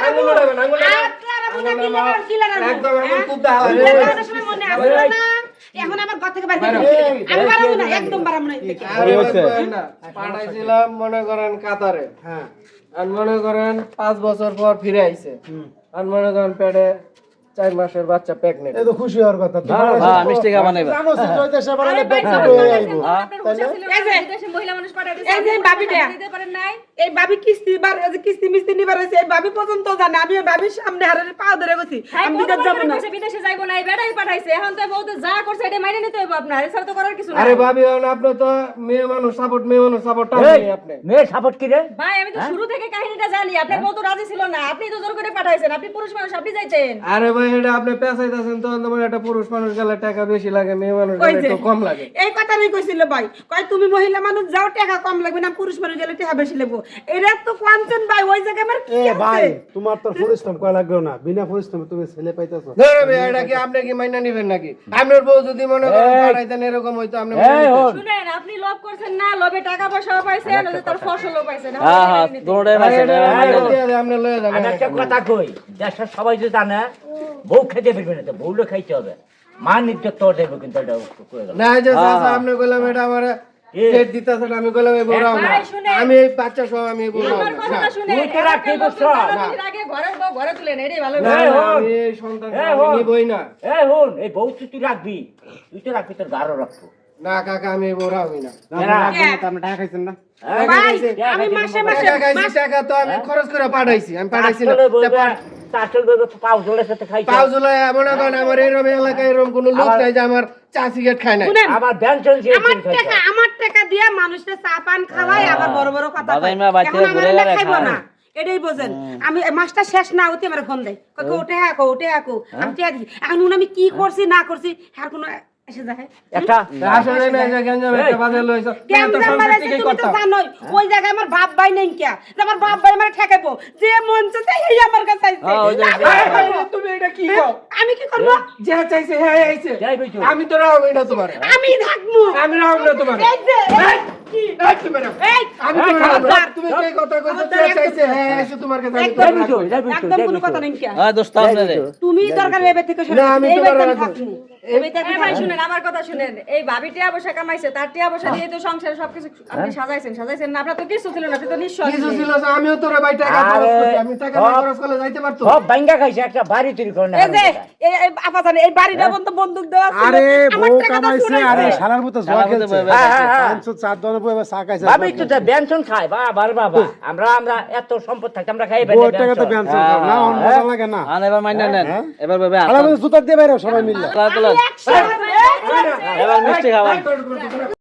আঙ্গুল উঠাবেন আঙ্গুল একদম আঙ্গুল খুব দাও এখন আমার ঘর থেকে বাইরে আমি বাড়াবো না একদম বাড়াবো না পাঠাইছিলাম মনে করেন কাতারে হ্যাঁ আর মনে করেন 5 বছর পর ফিরে আইছে আর মনে করেন পেটে 4 মাসের বাচ্চা প্রেগন্যান্ট এই তো খুশি হওয়ার কথা হ্যাঁ মিষ্টি খাওয়া নেবে জানো সে দেশে বানালে প্রেগন্যান্ট হয়ে আইবো দেশে মহিলা মানুষ পাঠাইছে এই যে বাবিটা দিতে পারেন নাই এই বাবি কিস্তি মিস্তি নিবার হইছে এই বাবি পর্যন্ত জানে আমি বাবির সামনে হারের পা ধরে গেছি আমি বিদেশ যাব না বিদেশে যাইবো না এই বেড়াই পাঠাইছে এখন তো বহুত যা করছে এটা মাইনে নিতে হইব আপনার এসব তো করার কিছু না আরে ভাবি আপনি তো মেয়ে মানুষ সাপোর্ট টানেন আপনি মেয়ে সাপোর্ট কি রে ভাই আমি তো শুরু থেকে কাহিনীটা জানি আপনার বউ তো রাজি ছিল না আপনি তো জোর করে পাঠাইছেন আপনি পুরুষ মানুষ আপনি যাইতেন আরে ভাই এটা আপনি পেছাইতাছেন তো তোমার একটা পুরুষ মানুষ গেলে টাকা বেশি লাগে মেয়ে মানুষ গেলে একটু কম লাগে এই কথাই কইছিল ভাই কয় তুমি মহিলা মানুষ যাও টাকা কম লাগবে না পুরুষ মানুষ গেলে টাকা বেশি লাগবে এরা তো কোয়ানচেন ভাই ওই জায়গায় আমার কি এ ভাই আছে তোমার তো পরিশ্রম করা লাগবে না বিনা পরিশ্রমে তুমি ছেলে পাইতেছো ধরে ভাই এটা কি আপনি কি মাইনা নেবেন নাকি আপনার বউ যদি মনে করেন পাঠাইতেন এরকম হইতো আপনি শুনেন আপনি লোভ করছেন না লোভে টাকা পয়সাও পাইছেন ওই যে তার ফসলও পাইছেন হ্যাঁ হ্যাঁ দুটোটাই মারছে আপনি লয়ে যান আমি একটা কথা কই দেশের সবাই যে জানে বউ খেতে পারবে না তো বউলে খাইতে হবে মান ইজ্জত তো দেবো কিন্তু এটা করে দাও না এই যে চাচা আপনি কইলাম এটা আমার পেট দিতাছেন আমি কইলাম এই বউরাও না আমি এই বাচ্চা সহ আমি এই বউরাও আমার না কথাটা শুনে তুই তো রাখতে বসছ আগে ঘরের বউ ঘরে তুলেন এটাই ভালো না, আমি এই সন্তান নিবই না এই হন এই বউ তুই রাখবি তুই তো রাখবি তোর গারো রাখবো না কাকা আমি এই বউরাও হই না আপনি টাকা খাইছেন না ভাই আমি মাসে মাসে টাকা খাইছি, টাকা তো আমি খরচ করে পাঠাইছি আমি পাঠাইছি না চারশো পাও জলের সাথে খাইছে পাও জুলাই মনে করেন আমার এরকম এলাকায় এরকম কোনো লোক নাই যে আমার চা সিগারেট খায় না শুনেন আবার ব্যান চলছে আমার টাকা দিয়ে মানুষকে চা পান খাওয়াই আবার বড় বড় কথা বাদাই কয়। মা বাচ্চারা এখন আমার ঘুরে এলাকা বেড়ায় খাইবো খায়। না এটাই বোঝেন আমি মাসটা শেষ না হতে আমার ফোন দেয় কই ওঠে হাকো আমি টিয়া দিছি এখন আমি কি করছি না করছি আর কোনো এসে যায় একটা আসলে না এই যে গঞ্জাম একটা বাজার লইছো কেমন মারাইছে তুমি তো জানোই ওই জায়গায় আমার বাপ ভাই নেই কিয়া যে আমার বাপ ভাই আমার ঠেকাইবো যে মন চাইছে এই আমার কাছে আইছে তুমি এটা কি কও আমি কি করব যে চাইছে হ্যাঁ আইছে যাই বইছো আমি তো রাও এটা তোমার আমি থাকবো আমি রাও না তোমার এই যে এই তুমি রাও এই আমি তো রাও না তুমি কি কথা কইছো যে চাইছে হ্যাঁ আইছে তোমার কাছে আমি একদম তো যাই বইছো একদম কোনো কথা নেই কিয়া হ্যাঁ দোস্ত আপনারে তুমি দরকার এবে থেকে সরে না, আমি এই তোমার বাড়িতে রাখবো। থাকবো এই বাড়িতে এই ভাই শুনেন আমার কথা শুনেন এই ভাবি টিয়া পয়সা কামাইছে তার টিয়া পয়সা দিয়ে তো সংসারে সবকিছু আপনি সাজাইছেন না আপনার তো কিছু ছিল না আপনি তো নিঃস্ব কিছু ছিলেন। ছিল না, আমিও তোর ভাই টাকা খরচ করছি আমি টাকা না খরচ করলে যাইতে পারতো সব বাইঙ্গা খাইছে একটা বাড়ি তৈরি করে না এই যে এই আপা জানে এই বাড়িটা বন্ধ বন্দুক দেওয়া ছিল আরে আমার বউ টাকাটা কামাইছে শুনাইছে। আরে শালার মতো জোয়া শালার মতো খেলছে বউ হ্যাঁ। 504 দনের বউ এবার চা খাইছে ভাবি তো বেনশন খায় বাবা আমরা এত সম্পদ থাকতে আমরা খাই বউ টাকা তো বেঞ্চ না অন মজা লাগে না আন এবার মাইনা নেন এবার ভাবে শালার মতো জুতা দিয়ে বাইরে সবাই মিলে এবার মিষ্টি খাওয়ান